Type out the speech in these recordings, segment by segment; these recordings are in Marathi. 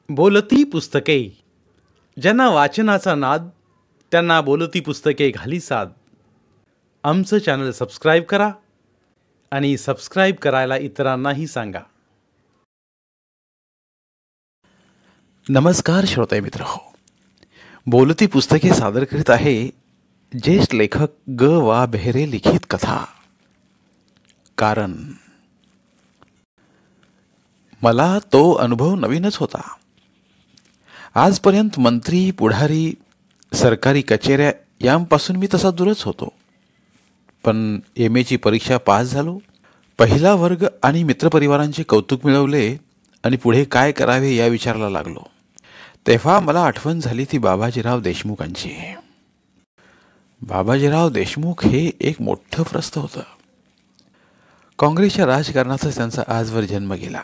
बोलती पुस्तके. ज्यांना वाचनाचा नाद त्यांना बोलती पुस्तके घाली साद. आमचं चॅनल सबस्क्राईब करा आणि सबस्क्राईब करायला इतरांनाही सांगा. नमस्कार श्रोते मित्र हो, बोलती पुस्तके सादर करीत आहे ज्येष्ठ लेखक ग वा बेहरे लिखित कथा. कारण मला तो अनुभव नवीनच होता. आजपर्यंत मंत्री, पुढारी, सरकारी कचेऱ्या यांपासून मी तसा दूरच होतो. पण MA ची परीक्षा पास झालो, पहिला वर्ग आणि मित्रपरिवारांचे कौतुक मिळवले आणि पुढे काय करावे या विचाराला लागलो. तेव्हा मला आठवण झाली ती बाबाजीराव देशमुखांची. बाबाजीराव देशमुख हे एक मोठं प्रस्थ होतं. काँग्रेसच्या राजकारणाचा त्यांचा आजवर जन्म गेला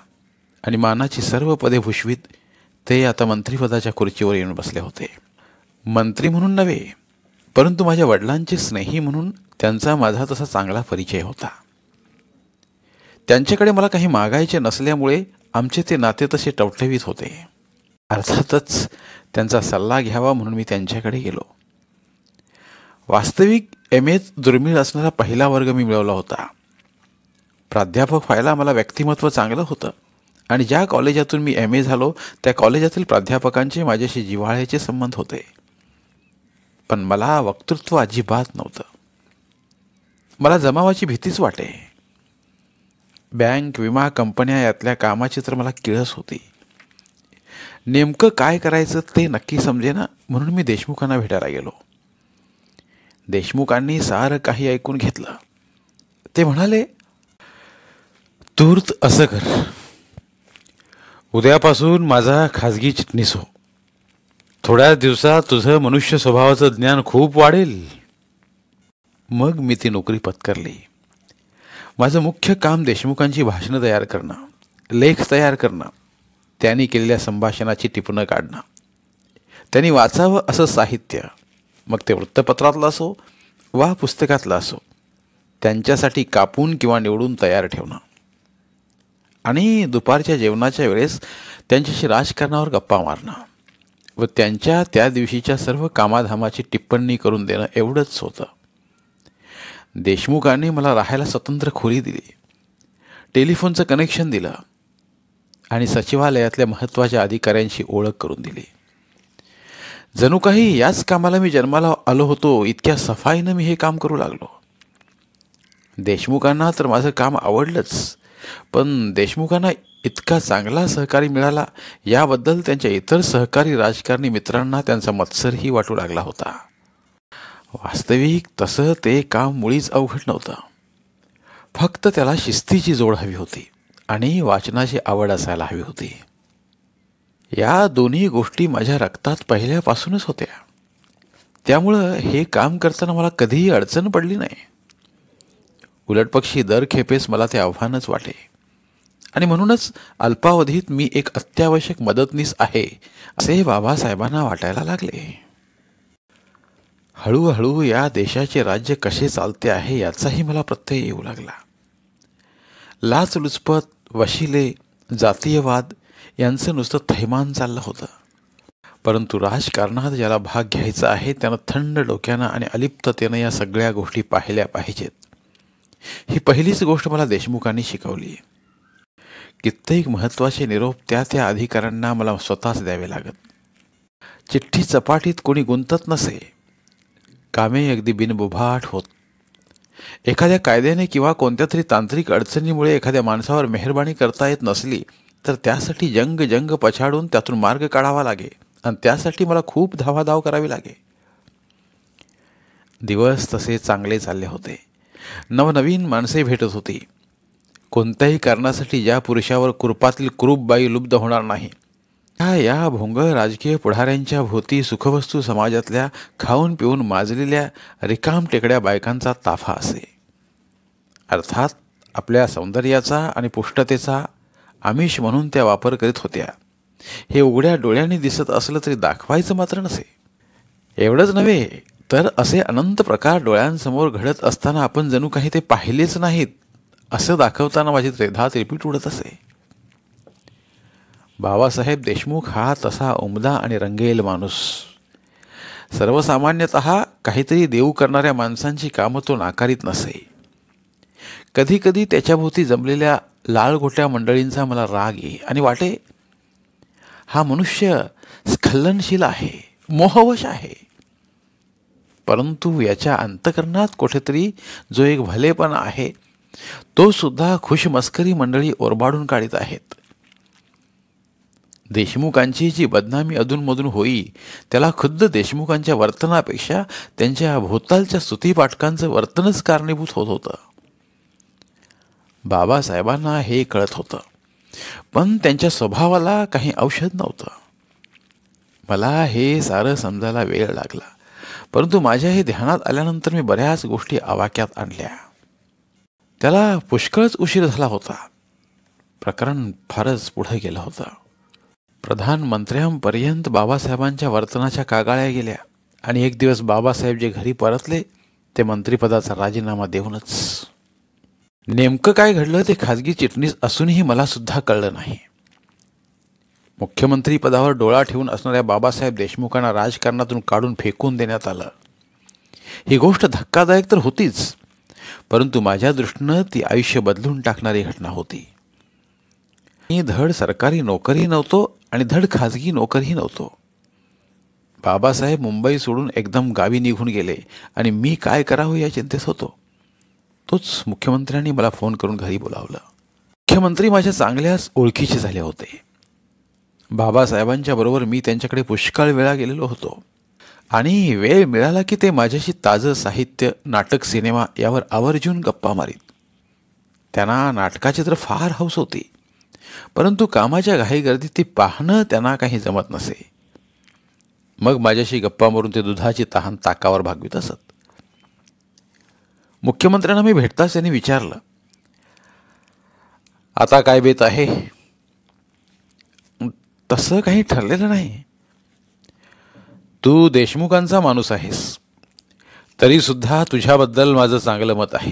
आणि मानाची सर्व पदे भूषवीत ते आता मंत्रिपदाच्या खुर्चीवर येऊन बसले होते. मंत्री म्हणून नव्हे, परंतु माझ्या वडिलांचे स्नेही म्हणून त्यांचा माझा तसा चांगला परिचय होता. त्यांच्याकडे मला काही मागायचे नसल्यामुळे आमचे ते नाते तसे टवटवीत होते. अर्थातच त्यांचा सल्ला घ्यावा म्हणून मी त्यांच्याकडे गेलो. वास्तविक MAत दुर्मिळ असणारा पहिला वर्ग मी मिळवला होता. प्राध्यापक व्हायला मला व्यक्तिमत्व चांगलं होतं आणि ज्या कॉलेजातून मी MA झालो त्या कॉलेजातील प्राध्यापकांचे माझ्याशी जिव्हाळ्याचे संबंध होते. पण मला वक्तृत्व अजिबात नव्हतं. मला जमावाची भीतीच वाटे. बँक, विमा कंपन्या यातल्या कामाची तर मला किळस होती. नेमकं काय करायचं ते नक्की समजेना म्हणून मी देशमुखांना भेटायला गेलो. देशमुखांनी सारं काही ऐकून घेतलं. ते म्हणाले, तूर्त असं कर, उद्यापासून माझा खाजगी चिटणीस हो. थोड्या दिवसात तुझं मनुष्य स्वभावाचं ज्ञान खूप वाढेल. मग मी ती नोकरी पत्करली. माझं मुख्य काम देशमुखांची भाषणं तयार करणं, लेख तयार करणं, त्यांनी केलेल्या संभाषणाची टिपणं काढणं, त्यांनी वाचावं असं साहित्य, मग ते वृत्तपत्रातलं असो वा पुस्तकातलं असो, त्यांच्यासाठी कापून किंवा निवडून तयार ठेवणं आणि दुपारच्या जेवणाच्या वेळेस त्यांच्याशी राजकारणावर गप्पा मारणं व त्यांच्या त्या दिवशीच्या सर्व कामाधामाची टिप्पणी करून देणं एवढंच होतं. देशमुखांनी मला राहायला स्वतंत्र खोली दिली, टेलिफोनचं कनेक्शन दिलं आणि सचिवालयातल्या महत्त्वाच्या अधिकाऱ्यांशी ओळख करून दिली. जणू काही याच कामाला मी जन्माला आलो होतो इतक्या सफाईनं मी हे काम करू लागलो. देशमुखांना तर माझं काम आवडलंच, पण देशमुखांना इतका चांगला सहकारी मिळाला याबद्दल त्यांच्या इतर सहकारी राजकारणी मित्रांना त्यांचा मत्सरही वाटू लागला होता. वास्तविक तसं ते काम मुळीच अवघड नव्हतं. फक्त त्याला शिस्तीची जोड हवी होती आणि वाचनाची आवड असायला हवी होती. या दोन्ही गोष्टी माझ्या रक्तात पहिल्यापासूनच होत्या. त्यामुळं हे काम करताना मला कधीही अडचण पडली नाही. उलटपक्षी दर खेपेस मला ते आव्हानच वाटे आणि म्हणूनच अल्पावधीत मी एक अत्यावश्यक मदतनीस आहे असे बाबासाहेबांना वाटायला लागले. हळूहळू या देशाचे राज्य कसे चालते आहे याचाही मला प्रत्यय येऊ लागला. लाचलुचपत, वशिले, जातीयवाद यांचं नुसतं थैमान चाललं होतं. परंतु राजकारणात ज्याला भाग घ्यायचा आहे त्यानं थंड डोक्यानं आणि अलिप्ततेनं या सगळ्या गोष्टी पाहिल्या पाहिजेत. ही पहिलीच गोष्ट मला देशमुखांनी शिकवली. कित्येक महत्त्वाचे निरोप त्या त्या अधिकाऱ्यांना मला स्वतःच द्यावे लागत. चिठ्ठी चपाटीत कोणी गुंतत नसे. कामे अगदी बिनबुभाट होत. एखाद्या कायद्याने किंवा कोणत्या तरी तांत्रिक अडचणीमुळे एखाद्या माणसावर मेहरबानी करता येत नसली तर त्यासाठी जंग पछाडून त्यातून मार्ग काढावा लागे आणि त्यासाठी मला खूप धावाधाव करावी लागे. दिवस तसे चांगले चालले होते. नवनवीन माणसे भेटत होती. कोणत्याही कारणासाठी ज्या पुरुषावर कुरपातील कुरूपबाई लुब्ध होणार नाही या भोंगळ राजकीय पुढाऱ्यांच्या भोवती सुखवस्तू समाजातल्या खाऊन पिऊन माजलेल्या रिकाम टेकड्या बायकांचा ताफा असे. अर्थात आपल्या सौंदर्याचा आणि पुष्टतेचा आमिष म्हणून त्या वापर करीत होत्या. हे उघड्या डोळ्यांनी दिसत असलं तरी दाखवायचं मात्र नसे. एवढंच नव्हे तर असे अनंत प्रकार डोळ्यांसमोर घडत असताना आपण जणू काही ते पाहिलेच नाहीत असं दाखवताना माझी त्रेधा त्रिपीट उडत असे. बाबासाहेब देशमुख हा तसा उमदा आणि रंगेल माणूस. सर्वसामान्यत काहीतरी देऊ करणाऱ्या माणसांची कामं तो नाकारीत नसे. कधी कधी त्याच्याभोवती जमलेल्या लालगोट्या मंडळींचा मला राग येई आणि वाटे, हा मनुष्य स्खलनशील आहे, मोहवश आहे. परंतु याच्या अंतःकरणात कुठेतरी जो एक भलेपणा आहे, तो सुद्धा खुशमस्करी मंडळी ओरबाडून काढीत आहेत. देशमुखांची जी बदनामी अधूनमधून होई, त्याला खुद्द देशमुखांच्या वर्तनापेक्षा त्यांच्या भोवतालच्या स्तुतीपाठकांचं वर्तनच कारणीभूत होत होतं. बाबासाहेबांना हे कळत होतं, पण त्यांच्या स्वभावाला काही औषध नव्हतं. मला हे सारं समजायला वेळ लागला, परंतु माझ्या हे ध्यानात आल्यानंतर मी बऱ्याच गोष्टी आवाक्यात आणल्या. त्याला पुष्कळच उशीर झाला होता. प्रकरण फारच पुढे गेलं होतं. प्रधानमंत्र्यांपर्यंत बाबासाहेबांच्या वर्तनाच्या कागाळ्या गेल्या आणि एक दिवस बाबासाहेब जे घरी परतले ते मंत्रिपदाचा राजीनामा देऊनच. नेमकं काय घडलं ते खाजगी चिटणीस असूनही मला सुद्धा कळलं नाही. मुख्यमंत्री पदावर डोळा ठेवून असणाऱ्या बाबासाहेब देशमुखांना राजकारणातून काढून फेकून देण्यात आलं. ही गोष्ट धक्कादायक तर होतीच, परंतु माझ्या दृष्टीनं ती आयुष्य बदलून टाकणारी घटना होती. मी धड सरकारी नोकरी नव्हतो आणि धड खाजगी नोकरही नव्हतो. बाबासाहेब मुंबई सोडून एकदम गावी निघून गेले आणि मी काय करावं या चिंतेत होतो. तोच मुख्यमंत्र्यांनी मला फोन करून घरी बोलावलं. मुख्यमंत्री माझ्या चांगल्याच ओळखीचे झाले होते. बाबासाहेबांच्या बरोबर मी त्यांच्याकडे पुष्कळ वेळा गेलेलो होतो आणि वेळ मिळाला की ते माझ्याशी ताजं साहित्य, नाटक, सिनेमा यावर आवर्जून गप्पा मारीत. त्यांना नाटकाची तर फार हौस होती, परंतु कामाच्या घाईगर्दीत ती पाहणं त्यांना काही जमत नसे. मग माझ्याशी गप्पा मारून ते दुधाची तहान ताकावर भागवित असत. मुख्यमंत्र्यांना मी भेटताच त्यांनी विचारलं, आता काय बेत आहे? तसं काही ठरलेलं नाही. तू देशमुखांचा माणूस आहेस, तरी सुद्धा तुझ्याबद्दल माझं चांगलं मत आहे.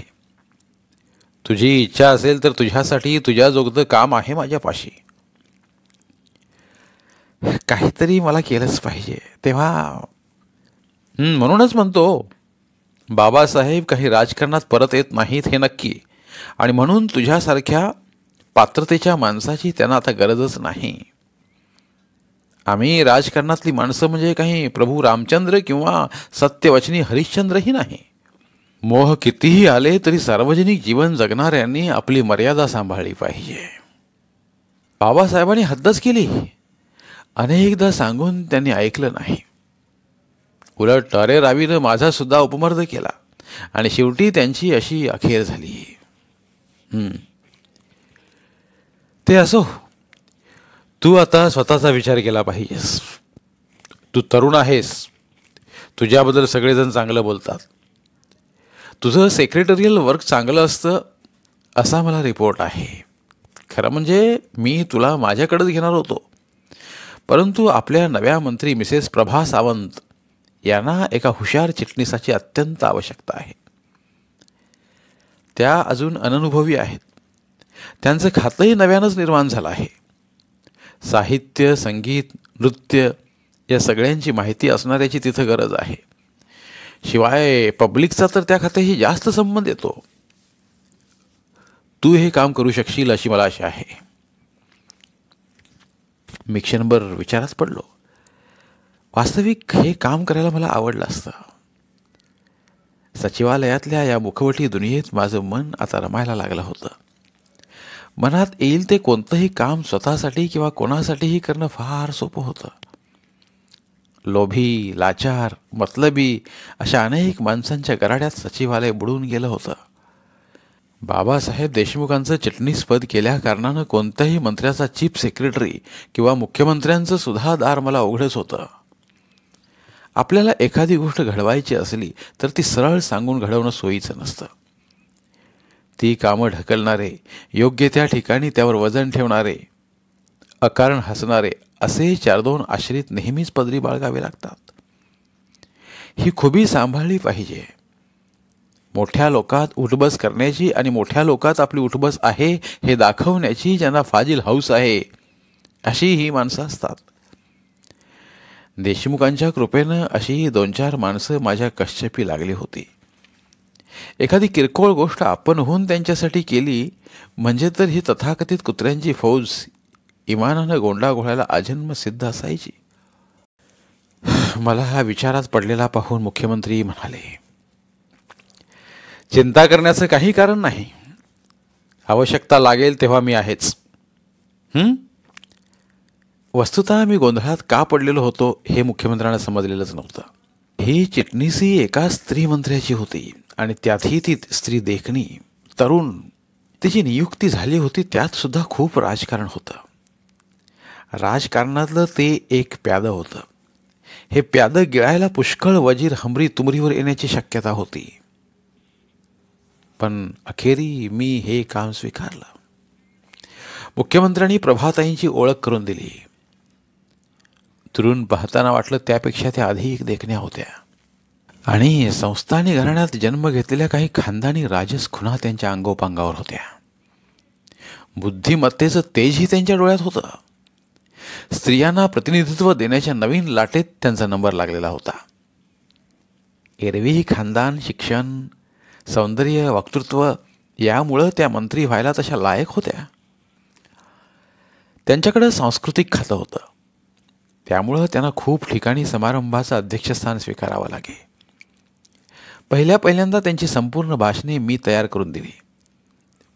तुझी इच्छा असेल तर तुझ्यासाठी तुझ्याजोगतं काम आहे माझ्यापाशी. काहीतरी मला केलंच पाहिजे तेव्हा. म्हणूनच म्हणतो, बाबासाहेब काही राजकारणात परत येत नाहीत हे नक्की, आणि म्हणून तुझ्यासारख्या पात्रतेच्या माणसाची त्यांना आता गरजच नाही. आम्ही राजकारणातली माणसं म्हणजे काही प्रभू रामचंद्र किंवा सत्यवचनी हरिश्चंद्रही नाही. मोह कितीही आले तरी सार्वजनिक जीवन जगणाऱ्यांनी आपली मर्यादा सांभाळली पाहिजे. बाबासाहेबांनी हद्दच केली. अनेकदा सांगून त्यांनी ऐकलं नाही. उलट टरे रावीनं माझा सुद्धा उपमर्द केला आणि शेवटी त्यांची अशी अखेर झाली. ते असो, तू आता स्वतःचा विचार केला पाहिजेस. तू तरुण आहेस, तुझ्याबद्दल सगळेजण चांगलं बोलतात. तुझं सेक्रेटरियल वर्क चांगलं असतं असा मला रिपोर्ट आहे. खरं म्हणजे मी तुला माझ्याकडेच घेणार होतो, परंतु आपल्या नव्या मंत्री मिसेस प्रभा सावंत यांना एका हुशार चिटणीसाची अत्यंत आवश्यकता आहे. त्या अजून अननुभवी आहेत. त्यांचं खातंही नव्यानंच निर्माण झालं आहे. साहित्य, संगीत, नृत्य या सगळ्यांची माहिती असणाऱ्याची तिथं गरज आहे. शिवाय पब्लिकचा तर त्या खात्याशी जास्त संबंध येतो. तू हे काम करू शकशील अशी मला आशा आहे. मी क्षणभर विचारात पडलो. वास्तविक हे काम करायला मला आवडलं असतं. सचिवालयातल्या या मुखवटी दुनियेत माझं मन आता रमायला लागलं होतं. मनात येईल ते कोणतंही काम स्वतःसाठी किंवा कोणासाठीही करणं फार सोपं होतं. लोभी, लाचार, मतलबी अशा अनेक माणसांच्या गराड्यात सचिवालय बुडून गेलं होतं. बाबासाहेब देशमुखांचं चिटणीसपद केल्या कारणानं कोणत्याही मंत्र्याचा चीफ सेक्रेटरी किंवा मुख्यमंत्र्यांचं सुद्धा दार मला उघडच होतं. आपल्याला एखादी गोष्ट घडवायची असली तर ती सरळ सांगून घडवणं सोयीचं नसतं. ती कामं ढकलणारे, योग्य त्या ठिकाणी त्यावर वजन ठेवणारे, अकारण हसणारे असे 4-2 आश्रित नेहमीच पदरी बाळगावे लागतात. ही खुबी सांभाळली पाहिजे. मोठ्या लोकात उठबस करण्याची आणि मोठ्या लोकात आपली उठबस आहे हे दाखवण्याची ज्यांना फाजील हौस आहे अशी ही माणसं असतात. देशमुखांच्या कृपेनं अशी 2-4 माणसं माझ्या कश्यपी लागली होती. एखादी किरकोळ गोष्ट आपणहून त्यांच्यासाठी केली म्हणजे तर ही तथाकथित कुत्र्यांची फौज इमानानं गोंडा घोळायला आजन्म सिद्ध असायची. मला हा विचारात पडलेला पाहून मुख्यमंत्री म्हणाले, चिंता करण्याचं काही कारण नाही. आवश्यकता लागेल तेव्हा मी आहेच. वस्तुतः मी गोंधळात का पडलेलो होतो हे मुख्यमंत्र्यांना समजलेलंच नव्हतं. ही चिटणीसी एका स्त्री मंत्र्याची होती आणि त्यातही ती स्त्री देखणी, तरुण. तिची नियुक्ती झाली होती त्यात सुद्धा खूप राजकारण होतं. राजकारणातलं ते एक प्यादं होतं. हे प्यादं गिळायला पुष्कळ वजीर हमरी तुमरीवर येण्याची शक्यता होती. पण अखेरी मी हे काम स्वीकारलं. मुख्यमंत्र्यांनी प्रभाताईंची ओळख करून दिली. दुरून पाहताना वाटलं त्यापेक्षा त्या अधिक देखण्या होत्या आणि संस्थानी घराण्यात जन्म घेतलेल्या काही खानदानी राजस खुणा त्यांच्या अंगोपांगावर होत्या. बुद्धिमत्तेचं तेजही त्यांच्या डोळ्यात होतं. स्त्रियांना प्रतिनिधित्व देण्याच्या नवीन लाटेत त्यांचा नंबर लागलेला होता. एरवी खानदान, शिक्षण, सौंदर्य, वक्तृत्व यामुळं त्या मंत्री व्हायला तशा लायक होत्या. त्यांच्याकडं सांस्कृतिक खातं होतं. त्यामुळं त्यांना खूप ठिकाणी समारंभाचं अध्यक्षस्थान स्वीकारावं लागे. पहिल्यांदा त्यांची संपूर्ण भाषणे मी तयार करून दिली.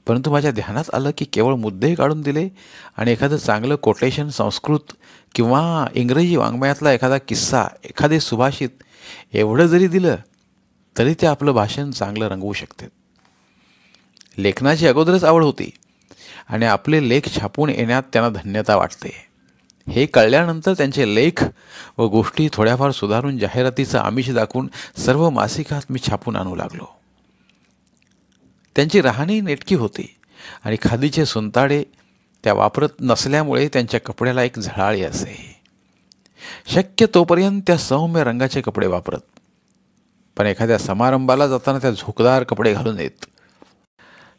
परंतु माझ्या ध्यानात आलं की केवळ मुद्दे काढून दिले आणि एखादं चांगलं कोटेशन संस्कृत किंवा इंग्रजी वाङ्मयातला एखादा किस्सा, एखादे सुभाषित एवढं जरी दिलं तरी ते आपलं भाषण चांगलं रंगवू शकते. लेखनाची अगोदरच आवड होती आणि आपले लेख छापून येण्यात त्यांना धन्यता वाटते. हे कळल्यानंतर त्यांचे लेख व गोष्टी थोड्याफार सुधारून जाहिरातीचं आमिष दाखवून सर्व मासिकात मी छापून आणू लागलो. त्यांची राहणी नेटकी होती आणि खादीचे सुंताडे त्या वापरत नसल्यामुळे त्यांच्या कपड्याला एक झळाळी असे. शक्य तोपर्यंत त्या सौम्य रंगाचे कपडे वापरत, पण एखाद्या समारंभाला जाताना त्या झोकदार कपडे घालून येत.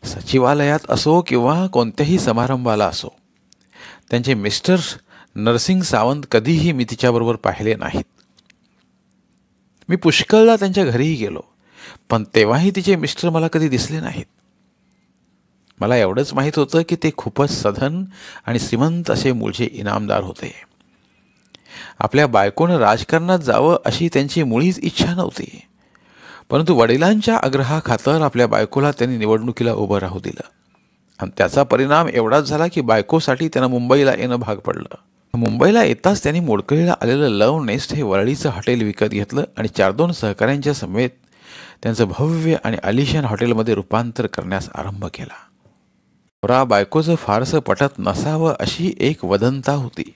सचिवालयात असो किंवा कोणत्याही समारंभाला असो त्यांचे मिस्टर नरसिंग सावंत कधीही मी तिच्याबरोबर पाहिले नाहीत. मी पुष्कळदा त्यांच्या घरीही गेलो, पण तेव्हाही तिचे मिस्टर मला कधी दिसले नाहीत. मला एवढंच माहीत होतं की ते खूपच सधन आणि श्रीमंत असे मूळचे इनामदार होते. आपल्या बायकोनं राजकारणात जावं अशी त्यांची मुळीच इच्छा नव्हती, परंतु वडिलांच्या आग्रहाखातर आपल्या बायकोला त्यांनी निवडणुकीला उभं राहू दिलं आणि त्याचा परिणाम एवढाच झाला की बायकोसाठी त्यांना मुंबईला येणं भाग पडलं. मुंबईला येताच त्यांनी मोडकळीला आलेलं लव नेस्ट हे वरळीचं हॉटेल विकत घेतलं आणि 4-2 सहकाऱ्यांच्या समेत त्यांचं भव्य आणि आलिशान हॉटेलमध्ये रूपांतर करण्यास आरंभ केला. नवरा बायकोचं फारसं पटत नसावं अशी एक वदंता होती.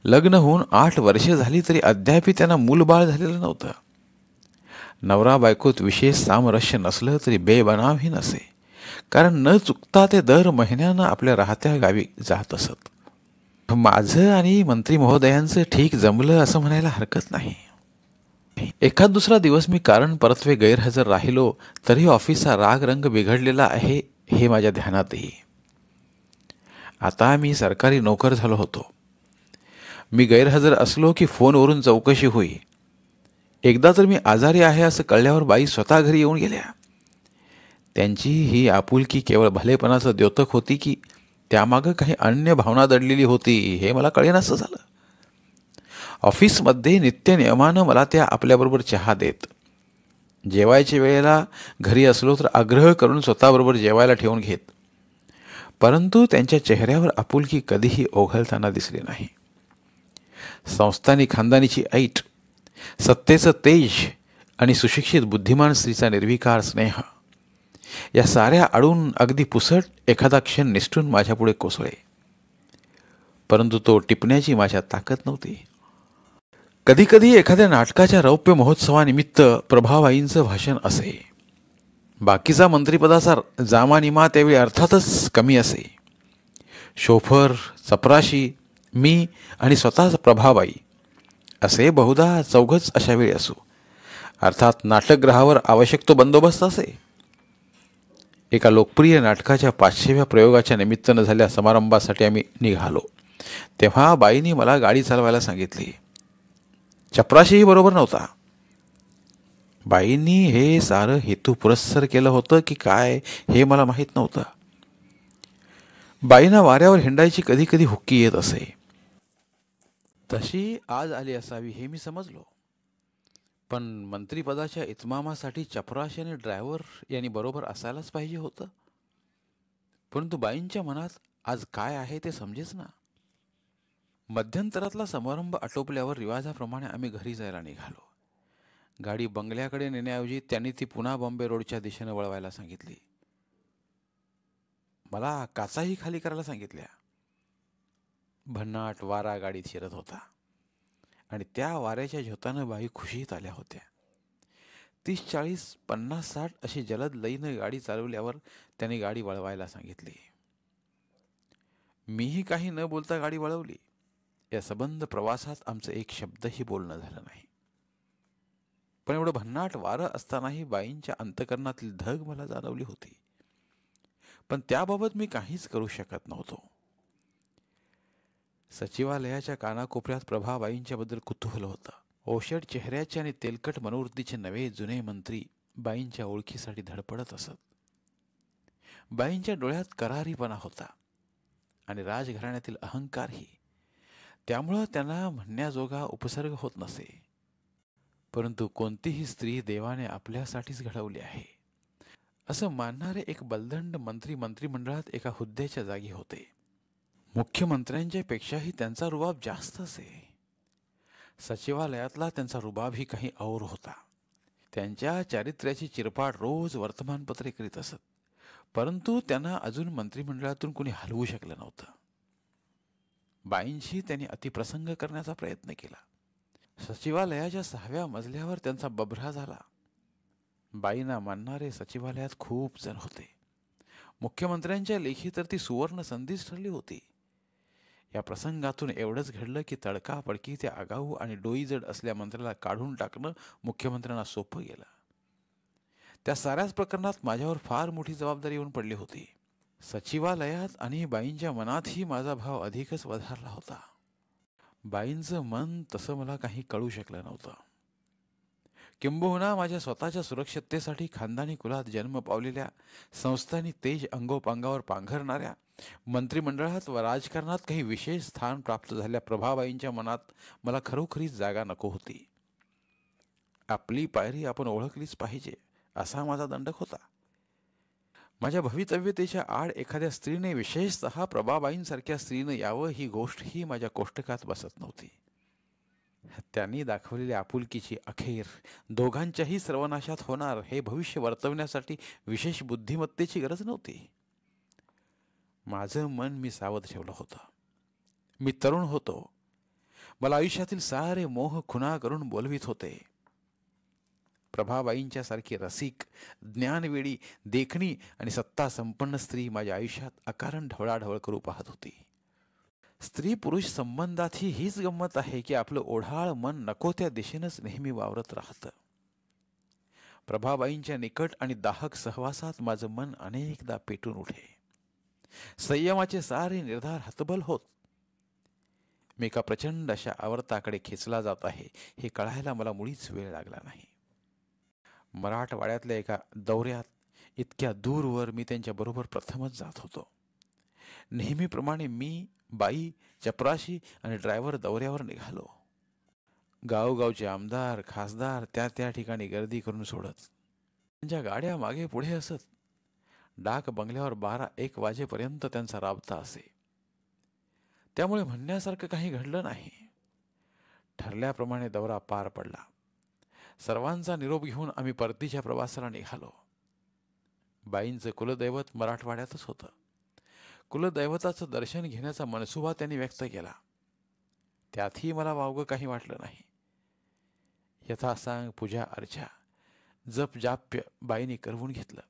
लग्न होऊन 8 वर्षे झाली तरी अद्याप त्यांना मूलबाळ झालेलं नव्हतं. नवरा बायकोत विशेष सामरस्य नसलं तरी बेबनावही नसे, कारण न चुकता ते दर महिन्यानं आपल्या राहत्या गावी जात असत. माझं आणि मंत्री महोदयांचं ठीक जमलं असं म्हणायला हरकत नाही. एखाद दुसरा दिवस मी कारण परत्वे गैरहजर राहिलो तरी ऑफिसचा राग रंग बिघडलेला आहे हे माझ्या ध्यानात येई. आता मी सरकारी नोकर झालो होतो. मी गैरहजर असलो की फोनवरून चौकशी होई. एकदा तर मी आजारी आहे असं कळल्यावर बाई स्वतः घरी येऊन गेल्या. त्यांची ही आपुलकी केवळ भलेपणाचं द्योतक होती की त्यामागं काही अन्य भावना दडलेली होती हे मला कळेनासं झालं. ऑफिसमध्ये नित्यनियमानं मला त्या आपल्याबरोबर चहा देत. जेवायच्या वेळेला घरी असलो तर आग्रह करून स्वतःबरोबर जेवायला ठेवून घेत. परंतु त्यांच्या चेहऱ्यावर आपुलकी कधीही ओघळताना दिसली नाही. संस्थानी खानदानीची ऐट, सत्तेचं तेज आणि सुशिक्षित बुद्धिमान स्त्रीचा निर्विकार स्नेह या साऱ्या अडून अगदी पुसट एखादा क्षण निष्ठून माझ्यापुढे कोसळे. परंतु तो टिपण्याची माझ्या ताकद नव्हती. कधीकधी एखाद्या नाटकाच्या रौप्य महोत्सवानिमित्त प्रभाबाईंचं भाषण असे. बाकीचा मंत्रिपदाचा जामानिमा त्यावेळी अर्थातच कमी असे. शोफर, चपराशी, मी आणि स्वतःच प्रभाबाई असे बहुधा चौघच अशा वेळी असू. अर्थात नाटकगृहावर आवश्यक तो बंदोबस्त असे. एका लोकप्रिय नाटकाच्या 500व्या प्रयोगाच्या निमित्तानं झाल्या समारंभासाठी आम्ही निघालो. तेव्हा बाईंनी मला गाडी चालवायला सांगितली. चपराशीही बरोबर नव्हता. बाईंनी हे सारं हेतुपुरस्सर केलं होतं की काय हे मला माहीत नव्हतं. बाईंना वाऱ्यावर हिंडायची कधी कधी हुक्की येत असे. तशी आज आली असावी हे मी समजलो. पण मंत्रिपदाच्या इतमामासाठी चपराशी आणि ड्रायव्हर यांनी बरोबर असायलाच पाहिजे होतं. परंतु बाईंच्या मनात आज काय आहे ते समजेच ना. मध्यंतरातला समारंभ आटोपल्यावर रिवाजाप्रमाणे आम्ही घरी जायला निघालो. गाडी बंगल्याकडे नेण्याऐवजी त्यांनी ती पुन्हा बॉम्बे रोडच्या दिशेने वळवायला सांगितली. मला काचाही खाली करायला सांगितल्या. भन्नाट वारा गाडीत शिरत होता आणि त्या वाऱ्याच्या झोतानं बाई खुशीत आल्या होत्या. 30, 40, 50, 60 अशी जलद लईनं गाडी चालवल्यावर त्यांनी गाडी वळवायला सांगितली. मीही काही न बोलता गाडी वळवली. या सबंध प्रवासात आमचं एक शब्दही बोलणं झालं नाही. पण एवढं भन्नाट वारं असतानाही बाईंच्या अंतकरणातील धग मला जाणवली होती. पण त्याबाबत मी काहीच करू शकत नव्हतो. सचिवालयाच्या कानाकोपऱ्यात प्रभाबाईंच्या बद्दल कुतूहल होतं. ओशट चेहऱ्याचे आणि तेलकट मनोवृत्तीचे नवे जुने मंत्री बाईंच्या ओळखीसाठी धडपडत असत. बाईंच्या डोळ्यात करारीपणा होता आणि राजघराण्यातील अहंकारही. त्यामुळं त्यांना म्हणण्याजोगा उपसर्ग होत नसे. परंतु कोणतीही स्त्री देवाने आपल्यासाठीच घडवली आहे असं मानणारे एक बलदंड मंत्री मंत्रिमंडळात एका हुद्द्याच्या जागी होते. मुख्यमंत्र्यांच्या पेक्षाही त्यांचा रुबाब जास्त असे. सचिवालयातला त्यांचा रुबाबही काही और होता. त्यांच्या चारित्र्याची चिरपाड रोज वर्तमानपत्रे करीत असत. परंतु त्यांना अजून मंत्रिमंडळातून कोणी हलवू शकलं नव्हतं. बाईंशी त्यांनी अतिप्रसंग करण्याचा प्रयत्न केला. सचिवालयाच्या 6व्या मजल्यावर त्यांचा बभरा झाला. बाईंना मानणारे सचिवालयात खूप जण होते. मुख्यमंत्र्यांच्या लेखी तर ती सुवर्ण संधीच ठरली होती. या प्रसंगातून एवढंच घडलं की तडकाफडकी त्या आगाऊ आणि डोईजड असल्या मंत्र्याला काढून टाकणं मुख्यमंत्र्यांना सोपं गेलं. त्या साऱ्याच प्रकरणात माझ्यावर फार मोठी जबाबदारी येऊन पडली होती. सचिवालयात आणि बाईंच्या मनातही माझा भाव अधिकच वधारला होता. बाईंचं मन तसं मला काही कळू शकलं नव्हतं. किंबहुना माझ्या स्वतःच्या सुरक्षिततेसाठी खानदानी कुलात जन्म पावलेल्या, संस्थांनी तेज अंगोपांगावर पांघरणाऱ्या, मंत्रिमंडळात व राजकारणात काही विशेष स्थान प्राप्त झालेल्या प्रभाबाईंच्या मनात मला खरोखरीच जागा नको होती. आपली पायरी आपण ओळखलीच पाहिजे असा माझा दंडक होता. माझ्या भवितव्यतेच्या आड एखाद्या स्त्रीने, विशेषतः प्रभाबाईंसारख्या स्त्रीनं यावं ही गोष्टही माझ्या कोष्टकात बसत नव्हती. त्यांनी दाखवलेल्या आपुलकीची अखेर दोघांच्याही सर्वनाशात होणार हे भविष्य वर्तवण्यासाठी विशेष बुद्धिमत्तेची गरज नव्हती. माझं मन मी सावध ठेवलं होतं. मी तरुण होतो. मला आयुष्यातील सारे मोह खुणा करून बोलवीत होते. प्रभाबाईंच्या सारखी रसिक, ज्ञानवेडी, देखणी आणि सत्ता संपन्न स्त्री माझ्या आयुष्यात अकारण ढवळाढवळ करू पाहत होती. स्त्री पुरुष संबंधातही हीच गंमत आहे की आपलं ओढाळ मन नको त्या दिशेनंच नेहमी वावरत राहतं. प्रभाबाईंच्या निकट आणि दाहक सहवासात माझं मन अनेकदा पेटून उठे. संयमाचे सारे निर्धार हतबल होत. मी एका प्रचंड अशा आवर्ताकडे खेचला जात आहे हे कळायला मला मुळीच वेळ लागला नाही. मराठवाड्यातल्या एका दौऱ्यात इतक्या दूरवर मी त्यांच्याबरोबर प्रथमच जात होतो. नेहमीप्रमाणे मी, बाई, चपराशी आणि ड्रायव्हर दौऱ्यावर निघालो. गावगावचे आमदार, खासदार त्या ठिकाणी गर्दी करून सोडत. त्यांच्या गाड्या मागे पुढे असत. डाक बंगल्यावर 12-1 वाजेपर्यंत त्यांचा राबता असे. त्यामुळे म्हणण्यासारखं काही घडलं नाही. ठरल्याप्रमाणे दौरा पार पडला. सर्वांचा निरोप घेऊन आम्ही परतीच्या प्रवासाला निघालो. बाईंचं कुलदैवत मराठवाड्यातच होतं. कुलदैवताचं दर्शन घेण्याचा मनसुबा त्यांनी व्यक्त केला. त्यातही मला वावगं काही वाटलं नाही. यथासांग पूजा अर्चा, जप जाप्य बाईंनी करवून घेतलं.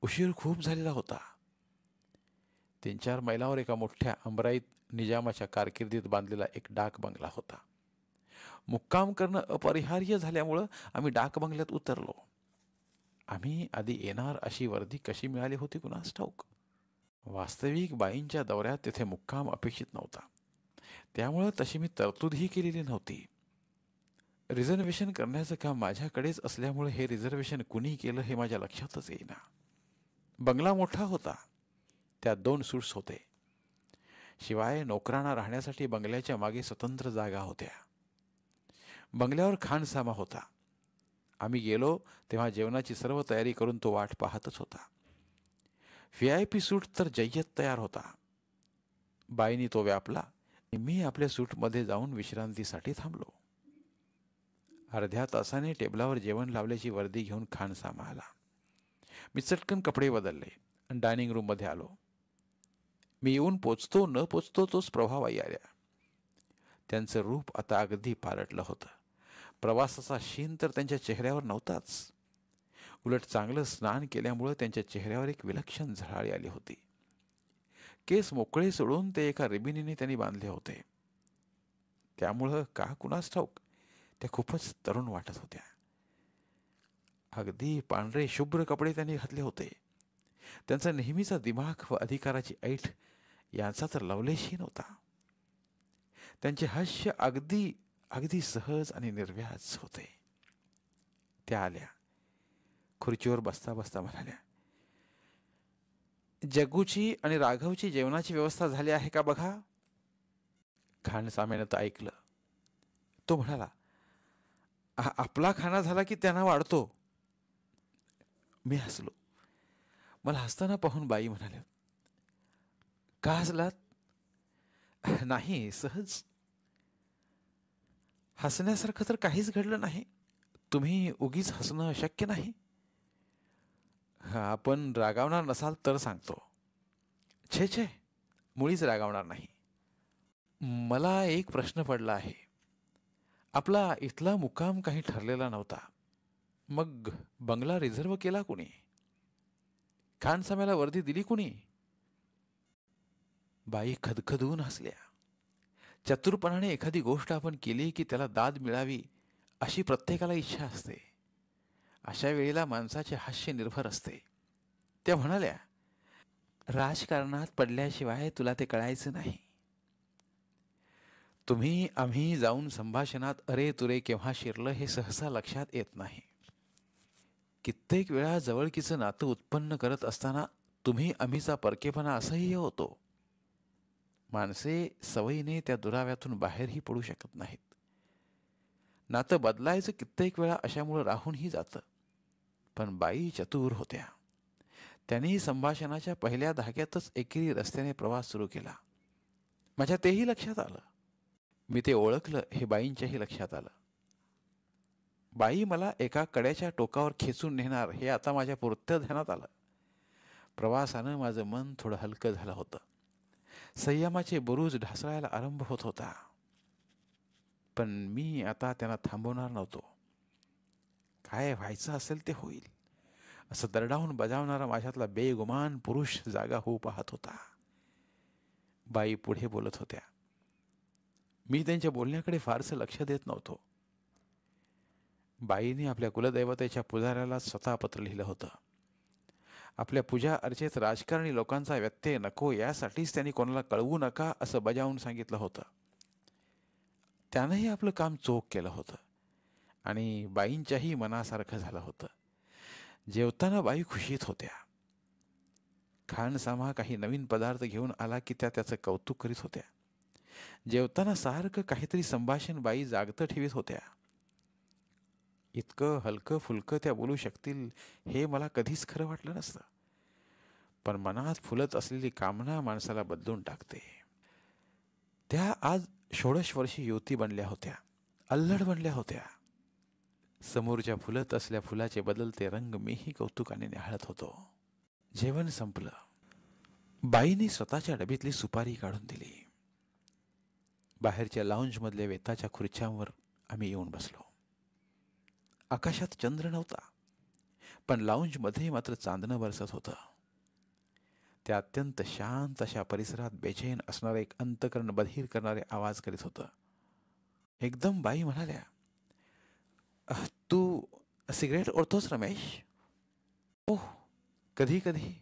उशीर खूप झालेला होता. 3-4 मैलावर एका मोठ्या अंबराईत निजामाच्या कारकिर्दीत बांधलेला एक डाक बंगला होता. मुक्काम करणं अपरिहार्य झाल्यामुळं आम्ही डाक बंगल्यात उतरलो. आम्ही आधी येणार अशी वर्दी कशी मिळाली होती कुणास ठाऊक. वास्तविक बाईंच्या दौऱ्यात तिथे मुक्काम अपेक्षित नव्हता. त्यामुळं तशी मी तरतूदही केलेली नव्हती. रिझर्वेशन करण्याचं काम माझ्याकडेच असल्यामुळे हे रिझर्वेशन कुणी केलं हे माझ्या लक्षातच येईना. बंगला मोठा होता, त्यात 2 सूट्स होते. शिवाय नोकरांना राहण्यासाठी बंगल्याच्या मागे स्वतंत्र जागा होत्या. बंगल्यावर खानसामा होता. आम्ही गेलो तेव्हा जेवणाची सर्व तयारी करून तो वाट पाहतच होता. VIP सूट तर जय्यत तयार होता. बाईनी तो व्यापला. मी आपल्या सूटमध्ये जाऊन विश्रांतीसाठी थांबलो. अर्ध्या तासाने टेबलावर जेवण लावल्याची वर्दी घेऊन खानसामा आला. मी चटकन कपडे बदलले आणि डायनिंग रूममध्ये आलो. मी येऊन पोचतो न पोचतो तोच प्रभाबाई आल्या. त्यांचं रूप आता अगदी पालटलं होतं. प्रवासाचा शीन तर त्यांच्या चेहऱ्यावर नव्हताच. उलट चांगलं स्नान केल्यामुळं त्यांच्या चेहऱ्यावर एक विलक्षण झळाळी आली होती. केस मोकळे सोडून ते एका रिबिनीने त्यांनी बांधले होते. त्यामुळं का कुणास ठाऊक त्या खूपच तरुण वाटत होत्या. अगदी पांढरे शुभ्र कपडे त्यांनी घातले होते. त्यांचा नेहमीचा दिमाग व अधिकाराची ऐट यांचा तर लवलेशही नव्हता. त्यांचे हास्य अगदी अगदी सहज आणि निर्व्याज होते. त्या आल्या. खुर्चीवर बसता बसता म्हणाल्या, जग्गूची आणि राघवची जेवणाची व्यवस्था झाली आहे का बघा. खानसाम्यानं तर ऐकलं. तो म्हणाला, आपला खाना झाला की त्यांना वाढतो. मी हसलो. मला हसताना पाहून बाई म्हणाल्या, का हसलात. नाही, सहज. हसण्यासारखं तर काहीच घडलं नाही. तुम्ही उगीच हसणं शक्य नाही. आपण रागावणार नसाल तर सांगतो. छे छे, मुळीच रागावणार नाही. मला एक प्रश्न पडला आहे. आपला इथला मुक्काम काही ठरलेला नव्हता. मग बंगला रिझर्व केला कुणी. खानसाम्याला वर्दी दिली कुणी. बाई खदखदून हसल्या. चतुरपणाने एखादी गोष्ट आपण केली की त्याला दाद मिळावी अशी प्रत्येकाला इच्छा असते. अशा वेळेला माणसाचे हास्य निर्भर असते. त्या म्हणाल्या, राजकारणात पडल्याशिवाय तुला ते कळायचं नाही. तुम्ही आम्ही जाऊन संभाषणात अरे तुरे केव्हा शिरलं हे सहसा लक्षात येत नाही. कित्येक वेळा जवळकीचं नातं उत्पन्न करत असताना तुम्ही आम्हीचा परकेपणा असह्य होतो. माणसे सवयीने त्या दुराव्यातून बाहेरही पडू शकत नाहीत. नातं बदलायचं कित्येक वेळा अशामुळं राहूनही जातं. पण बाई चतुर होत्या. त्यांनी संभाषणाच्या पहिल्या धाग्यातच एकेरी रस्त्याने प्रवास सुरू केला. माझ्या तेही लक्षात आलं. मी ते ओळखलं हे बाईंच्याही लक्षात आलं. बाई मला एका कड्याच्या टोकावर खेचून नेणार हे आता माझ्या पुरतं ध्यानात आलं. प्रवासानं माझं मन थोडं हलकं झालं होतं. संयमाचे बुरुज ढासळायला आरंभ होत होता. पण मी आता त्यांना थांबवणार नव्हतो. काय व्हायचं असेल ते होईल असं दरडावून बजावणारा माझ्यातला बेगुमान पुरुष जागा होऊ पाहत होता. बाई पुढे बोलत होत्या. मी त्यांच्या बोलण्याकडे फारसं लक्ष देत नव्हतो. बाईंनी आपल्या कुलदैवतेच्या पुजाऱ्याला स्वतः पत्र लिहिलं होतं. आपल्या पूजा अर्चेत राजकारणी लोकांचा व्यत्यय नको यासाठीच त्यांनी कोणाला कळवू नका असं बजावून सांगितलं होतं. त्यानंही आपलं काम चोख केलं होतं आणि बाईंच्याही मनासारखं झालं होतं. जेवताना बाई खुशीत होत्या. खानसामा काही नवीन पदार्थ घेऊन आला की त्या त्याचं कौतुक करीत होत्या. जेवताना सारखं काहीतरी संभाषण बाई जागतं ठेवीत होत्या. इतकं हलकं फुलकं त्या बोलू शकतील हे मला कधीच खरं वाटलं नसतं. पण मनात फुलत असलेली कामना माणसाला बदलून टाकते. त्या आज 16 वर्षी युवती बनल्या होत्या. अल्लड बनल्या होत्या. समोरच्या फुलत असल्या फुलाचे बदलते रंग मीही कौतुकाने निहाळत होतो. जेवण संपलं. बाईंनी स्वतःच्या डबीतली सुपारी काढून दिली. बाहेरच्या लाऊंजमधल्या वेताच्या खुर्च्यांवर आम्ही येऊन बसलो. आकाशात चंद्र नव्हता, पण लाऊंजमध्ये मात्र चांदणं बरसत होतं. त्या अत्यंत शांत अशा परिसरात बेचैन असणारं एक अंतकरण बधीर करणारे आवाज करीत होतं. एकदम बाई म्हणाल्या, तू सिगरेट ओढतोस रमेश. ओह, कधी कधी.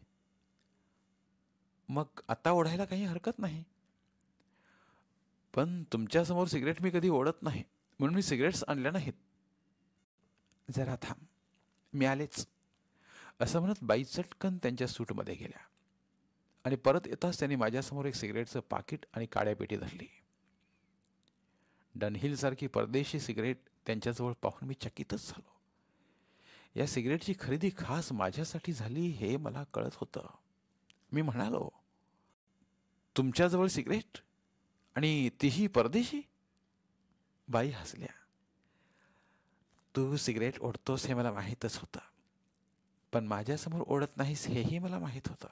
मग आता ओढायला काही हरकत नाही. पण तुमच्यासमोर सिगरेट मी कधी ओढत नाही, म्हणून मी सिगरेट्स आणल्या नाहीत. जरा थांब, मी आलेच, असं म्हणत बाई चटकन त्यांच्या सूटमध्ये गेल्या आणि परत येताच त्यांनी माझ्यासमोर एक सिगरेटचं पाकिट आणि काळ्या पेटी धरली. डनहिलसारखी परदेशी सिगरेट त्यांच्याजवळ पाहून मी चकितच झालो. या सिगरेटची खरेदी खास माझ्यासाठी झाली हे मला कळत होतं. मी म्हणालो, तुमच्याजवळ सिगरेट आणि तीही परदेशी? बाई हसल्या. तू सिगरेट ओढतोस हे मला माहीतच होतं, पण माझ्यासमोर ओढत नाहीस हेही मला माहीत होतं.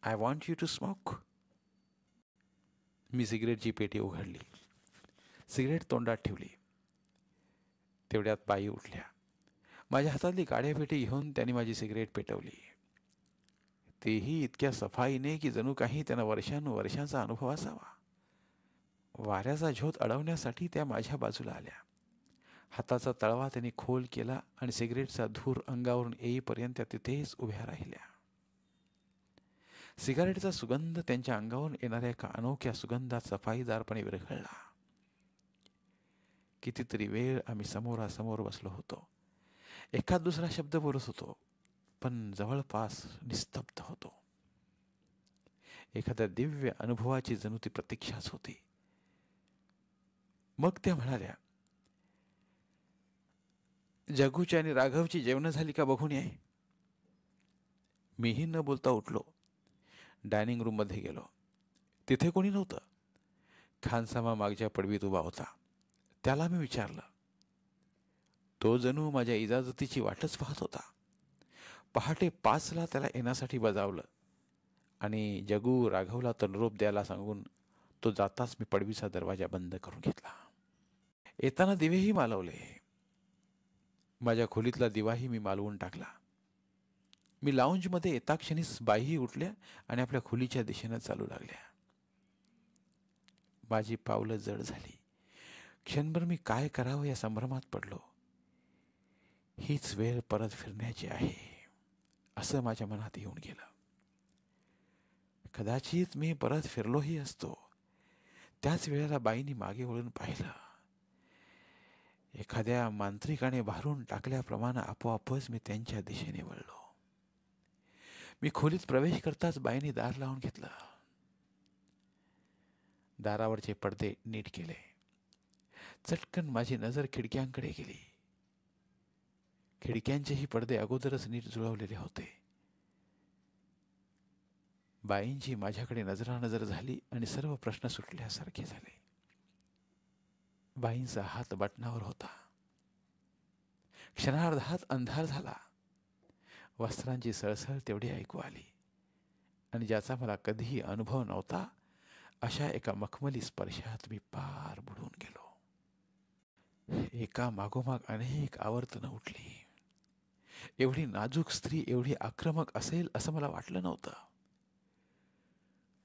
I want you to smoke. मी सिगरेटची पेटी उघडली, सिगरेट तोंडात ठेवली. तेवढ्यात बाई उठल्या. माझ्या हातातली काळ्या पेटी घेऊन त्यांनी माझी सिगरेट पेटवली. तेही इतक्या सफाईने की जणू काही त्यांना वर्षानुवर्षांचा अनुभव असावा. वाऱ्याचा झोत अडवण्यासाठी त्या माझ्या बाजूला आल्या. हाताचा तळवा त्यांनी खोल केला आणि सिगरेटचा धूर अंगावरून येईपर्यंत त्या तिथेच उभ्या राहिल्या. सिगारेटचा सुगंध त्यांच्या अंगावरून येणाऱ्या एका अनोख्या सुगंधात सफाईदारपणे विरघळला. कितीतरी वेळ आम्ही समोरासमोर बसलो होतो. एखाद दुसरा शब्द बोलत होतो, पण जवळपास निस्तब्ध होतो. एखाद्या दिव्य अनुभवाची जणू ती प्रतीक्षाच होती. मग त्या म्हणाल्या, जगूची आणि राघवची जेवणं झाली का बघून ये. मीही न बोलता उठलो. डायनिंग रूममध्ये गेलो. तिथे कोणी नव्हतं. खानसामा मागच्या पडवीत उभा होता. त्याला मी विचारलं. तो जणू माझ्या इजाजतीची वाटच पाहत होता. पहाटे 5ला त्याला येण्यासाठी बजावलं आणि जगू राघवला तलरोप द्यायला सांगून तो जाताच मी पडवीचा दरवाजा बंद करून घेतला. येताना दिवेही मालवले. माझ्या खोलीतला दिवाही मी मालवून टाकला. मी लाऊंजमध्ये येता क्षणीच बाईही उठल्या आणि आपल्या खोलीच्या दिशेनं चालू लागल्या. माझी पावलं जड झाली. क्षणभर मी काय करावं या संभ्रमात पडलो. हीच वेळ परत फिरण्याची आहे असं माझ्या मनात येऊन गेलं. कदाचित मी परत फिरलोही असतो. त्याच वेळेला बाईंनी मागे वळून पाहिलं. एखाद्या मांत्रिकाने भारून टाकल्याप्रमाणे आपोआपच मी त्यांच्या दिशेने वळलो. मी खोलीत प्रवेश करताच बाईंनी दार लावून घेतलं. दारावरचे पडदे नीट केले. चटकन माझी नजर खिडक्यांकडे गेली. खिडक्यांचेही पडदे अगोदरच नीट जुळवलेले होते. बाईंची माझ्याकडे नजरानजर झाली आणि सर्व प्रश्न सुटल्यासारखे झाले. बाईंचा हात बटनावर होता. क्षणार्धात अंधार झाला. वस्त्रांची सळसळ तेवढी ऐकू आली आणि ज्याचा मला कधीही अनुभव नव्हता अशा एका मखमली स्पर्शात मी पार बुडून गेलो. एका मागोमाग अनेक आवर्तनं उठली. एवढी नाजूक स्त्री एवढी आक्रमक असेल असं मला वाटलं नव्हतं.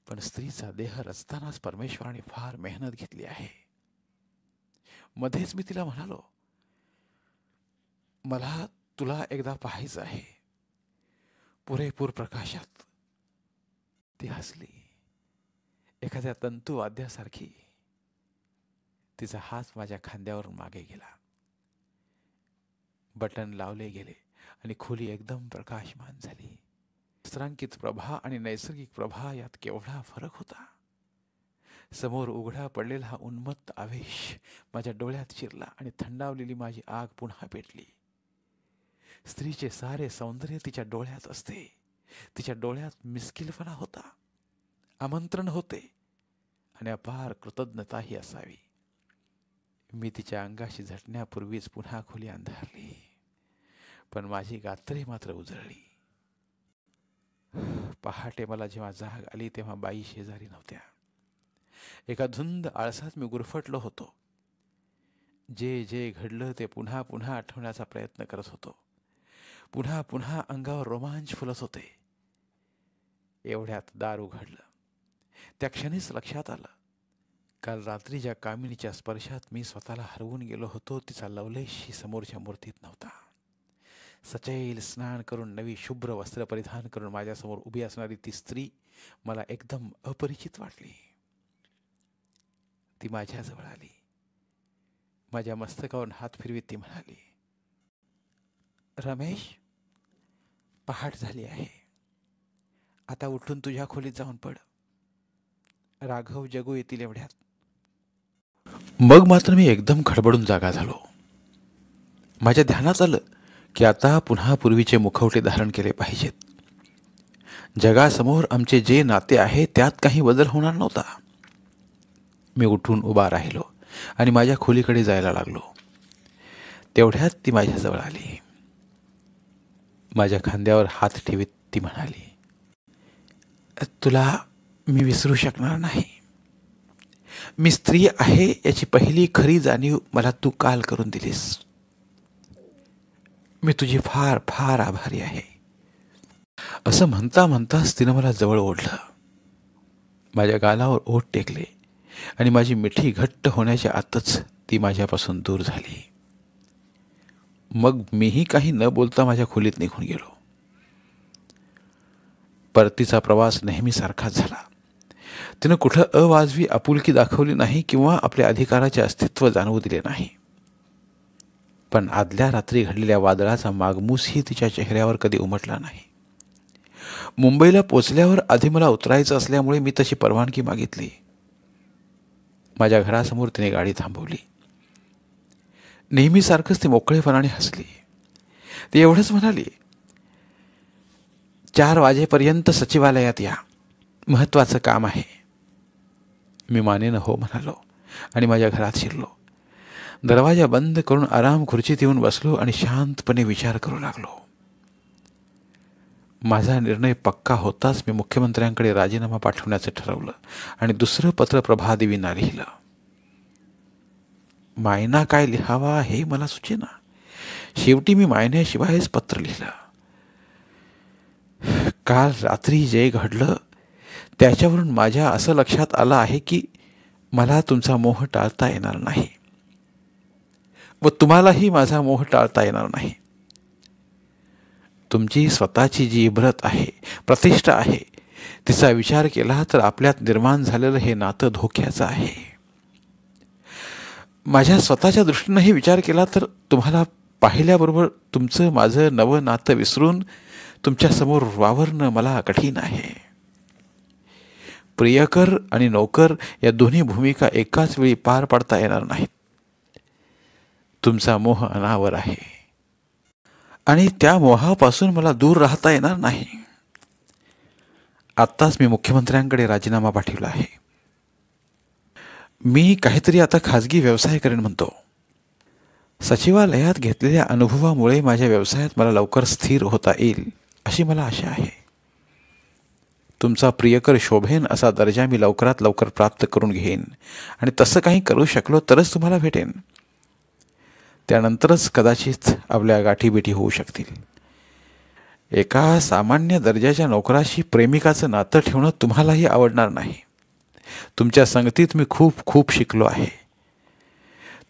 पण स्त्रीचा देह रचतानाच परमेश्वराने फार मेहनत घेतली आहे. मध्येच मी तिला म्हणालो, मला तुला एकदा पाहायचं आहे पुरेपूर प्रकाशात. ती हसली. एखाद्या तंतुवाद्यासारखी तिचा हात माझ्या खांद्यावरून मागे गेला. बटन लावले गेले आणि खोली एकदम प्रकाशमान झाली. चित्रांकित प्रभा आणि नैसर्गिक प्रभा यात केवढा फरक होता. समोर उघडा पडलेला हा उन्मत्त आवेश माझ्या डोळ्यात शिरला आणि थंडावलेली माझी आग पुन्हा पेटली. स्त्रीचे सारे सौंदर्य तिच्या डोळ्यात असते. तिच्या डोळ्यात मिस्किलपणा होता, आमंत्रण होते आणि अपार कृतज्ञताही असावी. मी तिच्या अंगाशी झटण्यापूर्वीच पुन्हा खोली अंधारली, पण माझी गात्रे मात्र उजळली. पहाटे मला जेव्हा जाग आली तेव्हा बाई शेजारी नव्हत्या. एका धुंद आळसात मी गुरफटलो होतो. जे जे घडलं ते पुन्हा पुन्हा आठवण्याचा प्रयत्न करत होतो. पुन्हा पुन्हा अंगावर रोमांच फुलत होते. एवढ्यात दार उघडलं. त्या क्षणीच लक्षात आलं, काल रात्री ज्या कामिनीच्या स्पर्शात मी स्वतःला हरवून गेलो होतो तिचा लवलेशही समोरच्या मूर्तीत नव्हता. सचैल स्नान करून नवी शुभ्र वस्त्र परिधान करून माझ्यासमोर उभी असणारी ती स्त्री मला एकदम अपरिचित वाटली. ती माझ्याजवळ आली. माझ्या मस्तकावरून हात फिरवीत ती म्हणाली, रमेश, पहाट झाली आहे. आता उठून तुझ्या खोलीत जाऊन पड. राघव जगू येतील एवढ्यात. मग मात्र मी एकदम खडबडून जागा झालो. माझ्या ध्यानात आलं की आता पुन्हा पूर्वीचे मुखवटे धारण केले पाहिजेत. जगासमोर आमचे जे नाते आहे त्यात काही बदल होणार नव्हता. मी उठून उभा राहिलो आणि माझ्या खोलीकडे जायला लागलो. तेवढ्यात ती माझ्याजवळ आली. माझ्या खांद्यावर हात ठेवीत ती म्हणाली, तुला मी विसरू शकणार नाही. मी स्त्री आहे याची पहिली खरी जाणीव मला तू काल करून दिलीस. मी तुझी फार फार आभारी आहे. असं म्हणता म्हणताच तिनं मला जवळ ओढलं. माझ्या गालावर ओठ टेकले आणि माझी मिठी घट्ट होण्याच्या आतच ती माझ्यापासून दूर झाली. मग मीही काही न बोलता माझ्या खोलीत निघून गेलो. परतीचा प्रवास नेहमीसारखाच झाला. तिनं कुठं अवाजवी आपुलकी दाखवली नाही किंवा आपल्या अधिकाराचे अस्तित्व जाणवू दिले नाही. पण आदल्या रात्री घडलेल्या वादळाचा मागमूसही तिच्या चेहऱ्यावर कधी उमटला नाही. मुंबईला पोचल्यावर आधी मला उतरायचं असल्यामुळे मी तशी परवानगी मागितली. माझ्या घरासमोर तिने गाडी थांबवली. नेहमीसारखंच ती मोकळेपणाने हसली. ती एवढंच म्हणाली, 4 वाजेपर्यंत सचिवालयात या, महत्वाचं काम आहे. मी मानेनं हो म्हणालो आणि माझ्या घरात शिरलो. दरवाजा बंद करून आराम खुर्चीत येऊन बसलो आणि शांतपणे विचार करू लागलो. माझा निर्णय पक्का होताच मी मुख्यमंत्र्यांकडे राजीनामा पाठवण्याचं ठरवलं आणि दुसरं पत्र प्रभादेवींना लिहिलं. मायना काय लिहावा हे मला सुचेना. शेवटी मी मायन्याशिवायच पत्र लिहिलं. काल रात्री जे घडलं त्याच्यावरून माझ्या असं लक्षात आलं आहे की मला तुमचा मोह टाळता येणार नाही व तुम्हालाही माझा मोह टाळता येणार नाही. तुमची स्वतःची जी इब्रत आहे, प्रतिष्ठा आहे, तिचा विचार केला तर आपल्यात निर्माण झालेलं हे नातं धोक्याचं आहे. माझ्या स्वतःच्या दृष्टीनेही विचार केला तर तुम्हाला पाहिल्याबरोबर तुमचं माझं नवं नातं विसरून तुमच्यासमोर वावरणं मला कठीण आहे. प्रियकर आणि नोकर या दोन्ही भूमिका एकाच वेळी पार पाडता येणार नाहीत. तुमचा मोह अनावर आहे आणि त्या मोहापासून मला दूर राहता येणार नाही. आत्ताच मी मुख्यमंत्र्यांकडे राजीनामा पाठवला आहे. मी काहीतरी आता खाजगी व्यवसाय करेन म्हणतो. सचिवालयात घेतलेल्या अनुभवामुळे माझ्या व्यवसायात मला लवकर स्थिर होता येईल अशी मला आशा आहे. तुमचा प्रियकर शोभेन असा दर्जा मी लवकरात लवकर प्राप्त करून घेईन आणि तसं काही करू शकलो तरच तुम्हाला भेटेन. त्यानंतरच कदाचित आपल्या गाठीभेटी होऊ शकतील. एका सामान्य दर्जाच्या नोकराशी प्रेमिकाचं नातं ठेवणं तुम्हालाही आवडणार नाही. तुमच्या संगतीत मी खूप खूप शिकलो आहे.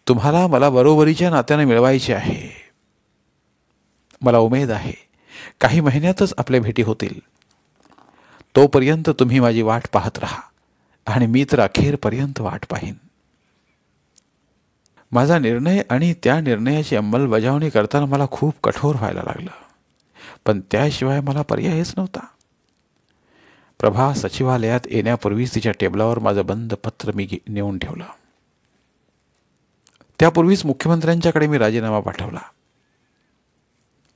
तुम्हाला मला बरोबरीच्या नात्याने मिळवायचे आहे. मला उमेद आहे काही महिन्यातच आपल्या भेटी होतील. तोपर्यंत तुम्ही माझी वाट पाहत राहा आणि मी तर अखेरपर्यंत वाट पाहीन. माझा निर्णय आणि त्या निर्णयाची अंमलबजावणी करताना मला खूप कठोर व्हायला लागलं, पण त्याशिवाय मला पर्यायच नव्हता. प्रभा सचिवालयात येण्यापूर्वीच तिच्या टेबलावर माझं बंद पत्र मी नेऊन ठेवलं. त्यापूर्वीच मुख्यमंत्र्यांच्याकडे मी राजीनामा पाठवला.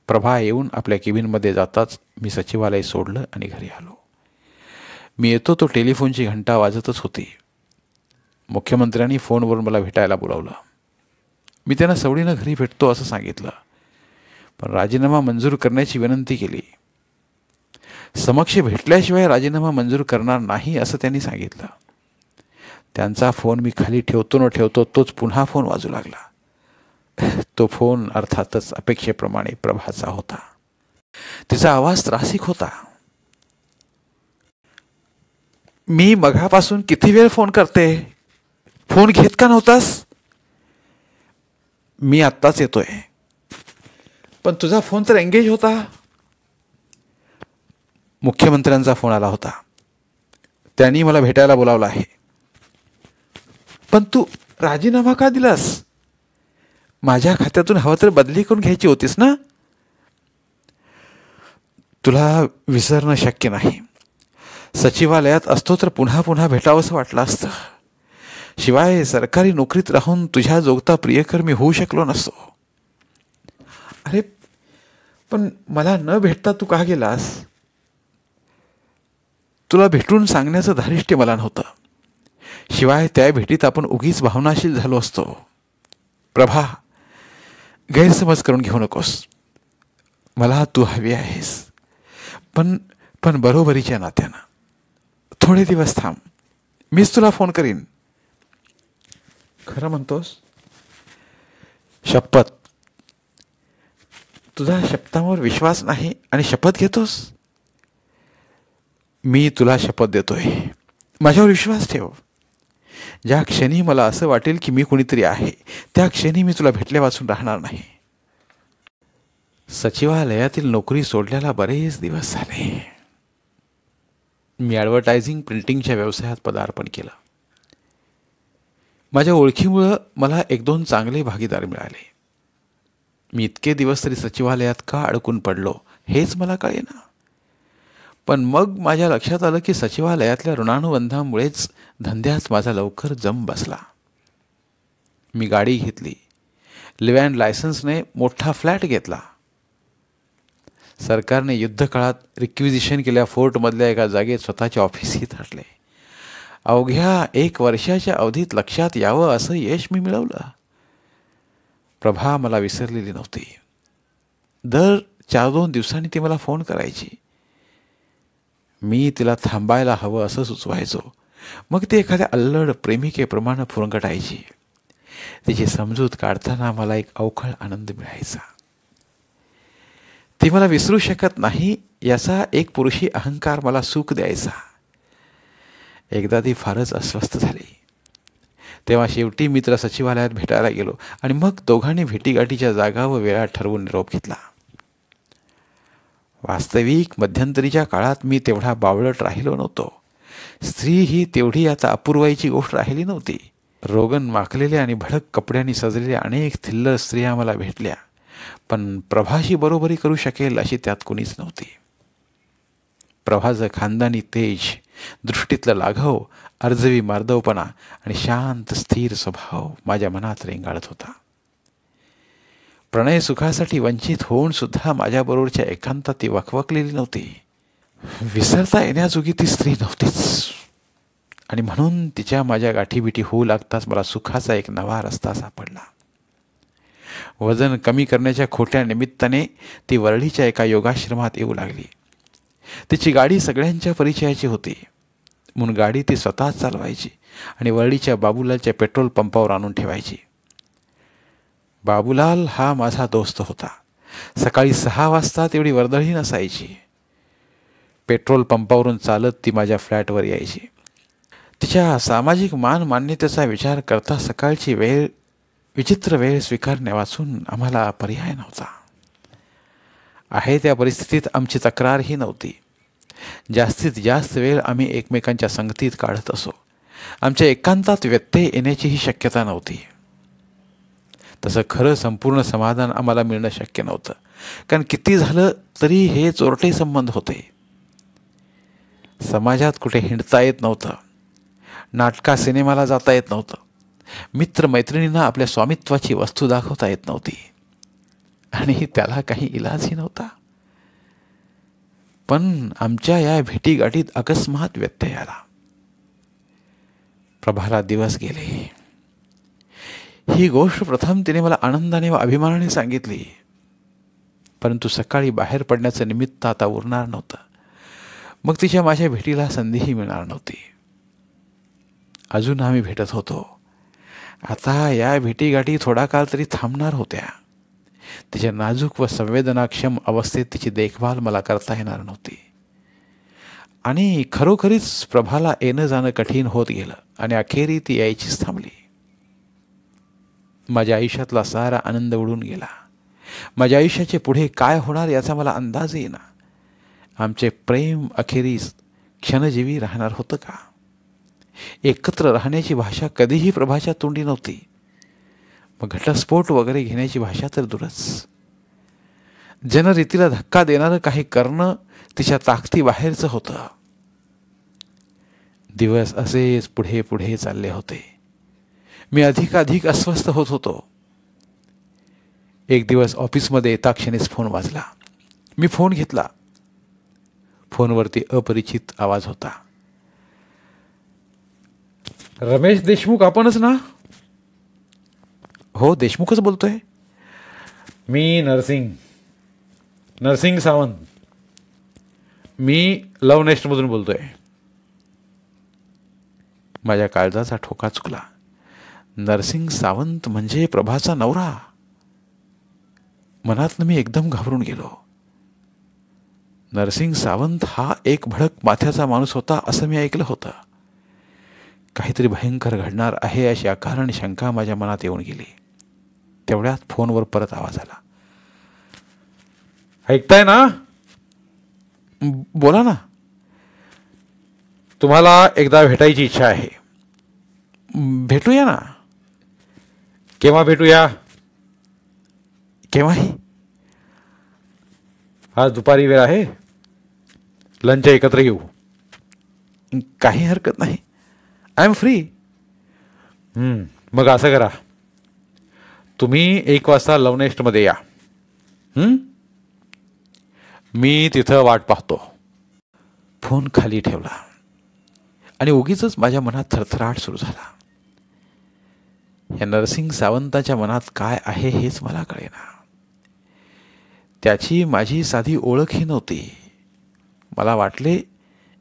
प्रभा येऊन आपल्या केबिनमध्ये जाताच मी सचिवालय सोडलं आणि घरी आलो. मी येतो तो टेलिफोनची घंटा वाजतच होती. मुख्यमंत्र्यांनी फोनवरून मला भेटायला बोलावलं. मी त्यांना सवडीनं घरी भेटतो असं सांगितलं, पण राजीनामा मंजूर करण्याची विनंती केली. समक्ष भेटल्याशिवाय राजीनामा मंजूर करणार नाही असं त्यांनी सांगितलं. त्यांचा फोन मी खाली ठेवतो न ठेवतो तोच पुन्हा फोन वाजू लागला. तो फोन अर्थातच अपेक्षेप्रमाणे प्रभाचा होता. तिचा आवाज त्रासिक होता. मी मघापासून किती वेळ फोन करते, फोन घेत का नव्हतास? मी आत्ताच येतोय, पण तुझा फोन तर एंगेज होता. मुख्यमंत्र्यांचा फोन आला होता. त्यांनी मला भेटायला बोलावलं आहे. पण तू राजीनामा का दिलास? माझ्या खात्यातून हवं तर बदली करून घ्यायची होतीस ना? तुला विसरणं शक्य नाही. सचिवालयात असतो तर पुन्हा पुन्हा भेटावंसं वाटलं असतं. शिवाय सरकारी नोकरीत राहून तुझ्या जोगता प्रियकर्मी होऊ शकलो नसतो. अरे पण मला न भेटता तू का गेलास? तुला भेटून सांगण्याचं धारिष्ट्य मला नव्हतं. शिवाय त्या भेटीत आपण उगीच भावनाशील झालो असतो. प्रभा, गैरसमज करून घेऊ नकोस. मला तू हवी आहेस, पण पण बरोबरीच्या नात्यानं. थोडे दिवस थांब, मीच तुला फोन करीन. खरं म्हणतोस? शपथ. तुझा शपथांवर विश्वास नाही आणि शपथ घेतोस? मी तुला शपथ देतोय. माझ्यावर विश्वास ठेव. ज्या क्षणी मला असं वाटेल की मी कुणीतरी आहे, त्या क्षणी मी तुला भेटल्या वाचून राहणार नाही. सचिवालयातील नोकरी सोडल्याला बरेच दिवस झाले. मी ॲडव्हर्टायझिंग प्रिंटिंगच्या व्यवसायात पदार्पण केलं. माझ्या ओळखीमुळं मला 1-2 चांगले भागीदार मिळाले. मी इतके दिवस तरी सचिवालयात का अडकून पडलो हेच मला कळेना. पण मग माझ्या लक्षात आलं की सचिवालयातल्या ऋणानुबंधामुळेच धंद्यात माझा लवकर जम बसला. मी गाडी घेतली. लिव्हॅन लायसन्सने मोठा फ्लॅट घेतला. सरकारने युद्धकाळात रिक्विजिशन केलेल्या फोर्टमधल्या एका जागेत स्वतःचे ऑफिसही थाटले. अवघ्या 1 वर्षाच्या अवधीत लक्षात यावं असं यश मी मिळवलं. प्रभा मला विसरलेली नव्हती. दर 4-2 दिवसांनी ती मला फोन करायची. मी तिला थांबायला हवं असं सुचवायचो. मग ती एखाद्या अल्लड प्रेमिकेप्रमाणे फुरंगटायची. तिची समजूत काढताना मला एक अवखळ आनंद मिळायचा. ती मला विसरू शकत नाही याचा एक पुरुषी अहंकार मला सुख द्यायचा. एकदा ती फारच अस्वस्थ झाली. तेव्हा शेवटी मी तिला सचिवालयात भेटायला गेलो आणि मग दोघांनी भेटीगाठीच्या जागा व वेळा ठरवून निरोप घेतला. वास्तविक मध्यंतरीच्या काळात मी तेवढा बावळट राहिलो नव्हतो. स्त्री ही तेवढी आता अपूर्वाईची गोष्ट राहिली नव्हती. रोगन माखलेल्या आणि भडक कपड्यांनी सजलेल्या अनेक थिल्लर स्त्रिया मला भेटल्या, पण प्रभाशी बरोबरी करू शकेल अशी त्यात कुणीच नव्हती. प्रभाचं खानदानी तेज, दृष्टीतलं लाघव, अर्जवी मार्दवपणा आणि शांत स्थिर स्वभाव माझ्या मनात रेंगाळत होता. प्रणय सुखासाठी वंचित होऊन सुद्धा माझ्याबरोबरच्या एकांतात ती वखवकलेली नव्हती. विसरता येण्याजोगी ती स्त्री नव्हतीच. आणि म्हणून तिच्या माझ्या गाठीबिठी होऊ लागताच मला सुखाचा एक नवा रस्ता सापडला. वजन कमी करण्याच्या खोट्या निमित्ताने ती वरळीच्या एका योगाश्रमात येऊ लागली. तिची गाडी सगळ्यांच्या परिचयाची होती, म्हणून गाडी ती स्वतःच चालवायची आणि वरळीच्या बाबूलालच्या पेट्रोल पंपावर आणून ठेवायची. बाबूलाल हा माझा दोस्त होता. सकाळी 6 वाजता तेवढी वर्दळही नसायची. पेट्रोल पंपावरून चालत ती माझ्या फ्लॅटवर यायची. तिच्या सामाजिक मान मान्यतेचा विचार करता सकाळची वेळ, विचित्र वेळ स्वीकारण्यावाचून आम्हाला पर्याय नव्हता. आहे त्या परिस्थितीत आमची तक्रारही नव्हती. जास्तीत जास्त वेळ आम्ही एकमेकांच्या संगतीत काढत असो. आमच्या एकांतात व्यत्यय येण्याचीही शक्यता नव्हती. तसं खरं संपूर्ण समाधान आम्हाला मिळणं शक्य नव्हतं, कारण किती झालं तरी हे चोरटे संबंध होते. समाजात कुठे हिंडता येत नव्हतं, नाटका सिनेमाला जाता येत नव्हतं, मित्रमैत्रिणींना आपल्या स्वामित्वाची वस्तू दाखवता येत नव्हती आणि त्याला काही इलाजही नव्हता. पण आमच्या या भेटीगाठीत अकस्मात व्यत्यय आला. प्रभाला दिवस गेले. ही गोष्ट प्रथम तिने मला आनंदाने व अभिमानाने सांगितली, परंतु सकाळी बाहेर पडण्याचं निमित्त आता उरणार नव्हतं. मग तिच्या माझ्या भेटीला संधीही मिळणार नव्हती. अजून आम्ही भेटत होतो. आता या भेटीगाठी थोडा काळ तरी थांबणार होत्या. तिच्या नाजूक व संवेदनाक्षम अवस्थेत तिची देखभाल मला करता येणार नव्हती आणि खरोखरीच प्रभाला येणं जाणं कठीण होत गेलं आणि अखेरी ती यायचीच थांबली. माझ्या आयुष्यातला सारा आनंद उडून गेला. माझ्या आयुष्याचे पुढे काय होणार याचा मला अंदाज येईना. आमचे प्रेम अखेरीस क्षणजीवी राहणार होतं का? एकत्र राहण्याची भाषा कधीही प्रभाच्या तोंडी नव्हती. मग घटस्फोट वगैरे घेण्याची भाषा तर दूरच. जनरीतीला धक्का देणारं काही करणं तिच्या ताकदीबाहेरचं होतं. दिवस असेच पुढे पुढे चालले होते. मी अधिकाधिक अस्वस्थ होत होतो. एक दिवस ऑफिसमध्ये येता क्षणीच फोन वाजला. मी फोन घेतला. फोनवरती अपरिचित आवाज होता. रमेश देशमुख आपणच ना? हो, देशमुखच बोलतोय. मी नरसिंग सावंत. मी लव्ह नेस्टमधून बोलतोय. माझ्या काळजाचा ठोका चुकला. नरसिंग सावंत म्हणजे प्रभाचा नवरा. मनातनं मी एकदम घाबरून गेलो. नरसिंग सावंत हा एक भडक माथ्याचा माणूस होता असं मी ऐकलं होतं. काहीतरी भयंकर घडणार आहे अशी अकारण शंका माझ्या मनात येऊन गेली. तेवढ्यात फोनवर परत आवाज आला. ऐकताय ना? बोला ना. तुम्हाला एकदा भेटायची इच्छा आहे. भेटूया ना. केव्हा भेटूया? केव्हाही. आज दुपारी वेळ आहे. लंच एकत्र येऊ. काही हरकत नाही. I am free. मग असं करा, तुम्ही 1 वाजता लव्ह नेस्टमध्ये या. मी तिथं वाट पाहतो. फोन खाली ठेवला आणि उगीचच माझ्या मनात थरथराट सुरू झाला. या नरसिंग सावंताच्या मनात काय आहे हेच मला कळेना. त्याची माझी साधी ओळखही नव्हती. मला वाटले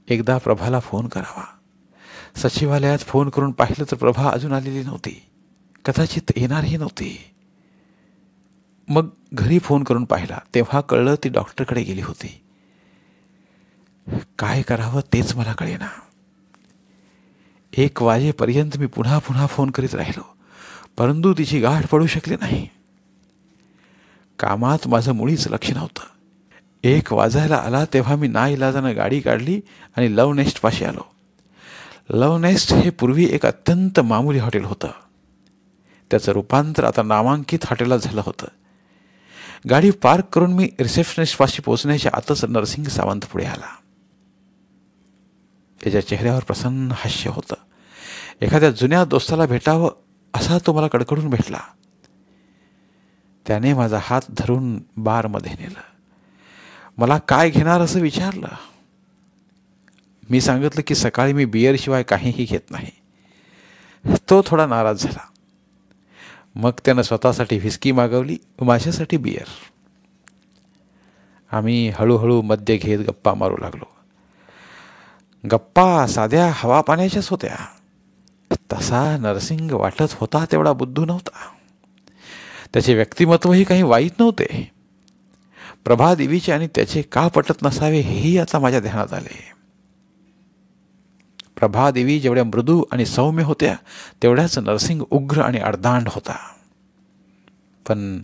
एकदा प्रभाला फोन करावा. सचिवालयात फोन करून पाहिलं तर प्रभा अजून आलेली नव्हती. कदाचित येणारही नव्हती. मग घरी फोन करून पाहिला तेव्हा कळलं ती डॉक्टरकडे गेली होती. काय करावं तेच मला कळेना. 1 वाजेपर्यंत मी पुन्हा पुन्हा फोन करीत राहिलो, परंतु तिची गाठ पडू शकली नाही. कामात माझं मुळीच लक्ष नव्हतं. 1 वाजायला आला तेव्हा मी नाईलाजानं गाडी काढली आणि लव्ह नेस्ट पाशी आलो. लव्ह नेस्ट हे पूर्वी एक अत्यंत मामूली हॉटेल होतं. त्याचं रूपांतर आता नामांकित हॉटेलात झालं होतं. गाडी पार्क करून मी रिसेप्शनिस्ट पाशी पोहोचण्याच्या आतच नरसिंग सावंत पुढे आला. त्याच्या चेहऱ्यावर प्रसन्न हास्य होतं. एखाद्या जुन्या दोस्ताला भेटावं असा तो मला कडकडून भेटला. त्याने माझा हात धरून बारमध्ये नेलं. मला काय घेणार असं विचारलं. मी सांगितलं की सकाळी मी बिअरशिवाय काहीही घेत नाही. तो थोडा नाराज झाला. मग त्यानं स्वतःसाठी व्हिस्की मागवली, माझ्यासाठी बिअर. आम्ही हळूहळू मद्य घेत गप्पा मारू लागलो. गप्पा साध्या हवा पाण्याच्याच होत्या. तसा नरसिंग वाटत होता तेवढा बुद्धू नव्हता. त्याचे व्यक्तिमत्वही काही वाईट नव्हते. प्रभादेवीचे आणि त्याचे का पटत नसावे हेही आता माझ्या ध्यानात आले. प्रभादेवी जेवढ्या मृदू आणि सौम्य होत्या तेवढ्याच नरसिंग उग्र आणि अर्धांड होता. पण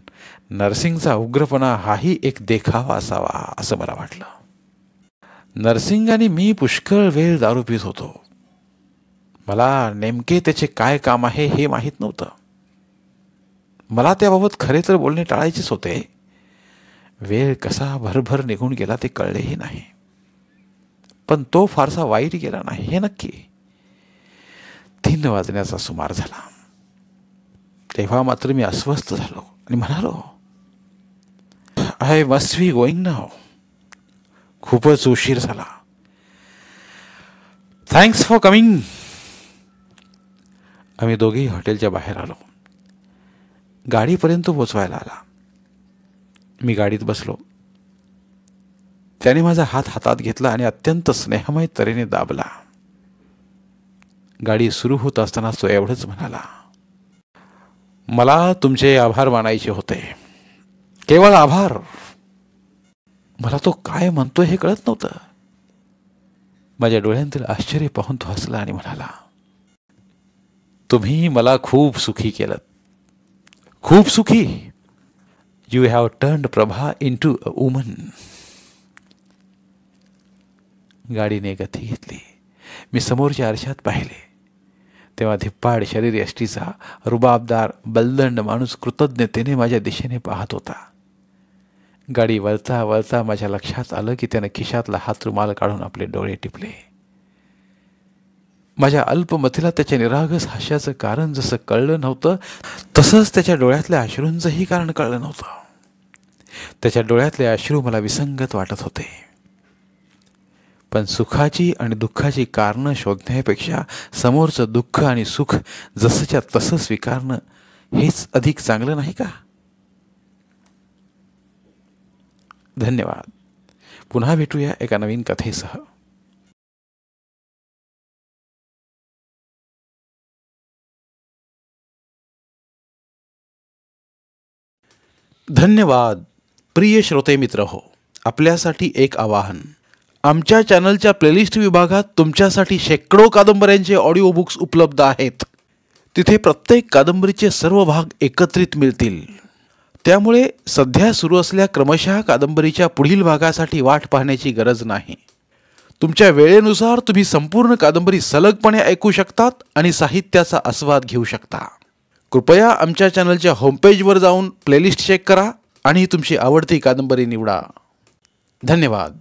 नरसिंगचा उग्रपणा हाही एक देखावा असावा असं मला वाटलं. नरसिंग आणि मी पुष्कळ वेळ दारू पीत होतो. मला नेमके त्याचे काय काम आहे हे माहीत नव्हतं. मला त्याबाबत खरे तर बोलणे टाळायचेच होते. वेळ कसा भरभर निघून गेला ते कळलेही नाही. पण तो फारसा वाईट गेला नाही हे नक्की. 3 वाजण्याचा सुमार झाला. तेव्हा मात्र मी अस्वस्थ झालो आणि म्हणालो, आय मस्ट बी गोईंग नाव. खूपच उशीर झाला. Thanks for coming. आम्ही दोघेही हॉटेलच्या बाहेर आलो. गाडीपर्यंत पोचवायला आला. मी गाडीत बसलो. त्याने माझा हात हातात घेतला आणि अत्यंत स्नेहमय तऱ्हेने दाबला. गाडी सुरू होत असताना तो एवढंच म्हणाला, मला तुमचे आभार मानायचे होते. केवळ आभार. मला तो काय म्हणतोय हे कळत नव्हतं. माझ्या डोळ्यांतील आश्चर्य पाहून तो हसला आणि म्हणाला, तुम्ही मला खूप सुखी केलं. खूप सुखी. You have turned Prabha into a woman. गाडीने गती घेतली. मी समोरच्या आरशात पाहिले. तेव्हा धिप्पाड शरीर यष्टीचा रुबाबदार बलदंड माणूस कृतज्ञतेने माझ्या दिशेने पाहत होता. गाडी वळता वळता माझ्या लक्षात आलं की त्यानं खिशातला हात रुमाल काढून आपले डोळे टिपले. माझ्या अल्पमतीला त्याच्या निरागस हास्याचं कारण जसं कळलं नव्हतं तसंच त्याच्या डोळ्यातल्या अश्रूंचंही कारण कळलं नव्हतं. त्याच्या डोळ्यातले अश्रू मला विसंगत वाटत होते. पण सुखाची आणि दुःखाची कारणं शोधण्यापेक्षा समोरचं दुःख आणि सुख जसंच्या तसं स्वीकारणं हेच अधिक चांगलं नाही का? धन्यवाद. पुन्हा भेटूया एका नवीन कथेसह. धन्यवाद. प्रिय श्रोते मित्र हो, आपल्यासाठी एक आवाहन. आमच्या चॅनलच्या प्लेलिस्ट विभागात तुमच्यासाठी शेकडो कादंबऱ्यांचे ऑडिओ बुक्स उपलब्ध आहेत. तिथे प्रत्येक कादंबरीचे सर्व भाग एकत्रित मिळतील. त्यामुळे सध्या सुरू असलेल्या क्रमशः कादंबरीच्या पुढील भागासाठी वाट पाहण्याची गरज नाही. तुमच्या वेळेनुसार तुम्ही संपूर्ण कादंबरी सलगपणे ऐकू शकतात आणि साहित्याचा आस्वाद घेऊ शकता. कृपया आमच्या चॅनलच्या होमपेजवर जाऊन प्लेलिस्ट चेक करा आणि तुमची आवडती कादंबरी निवडा. धन्यवाद.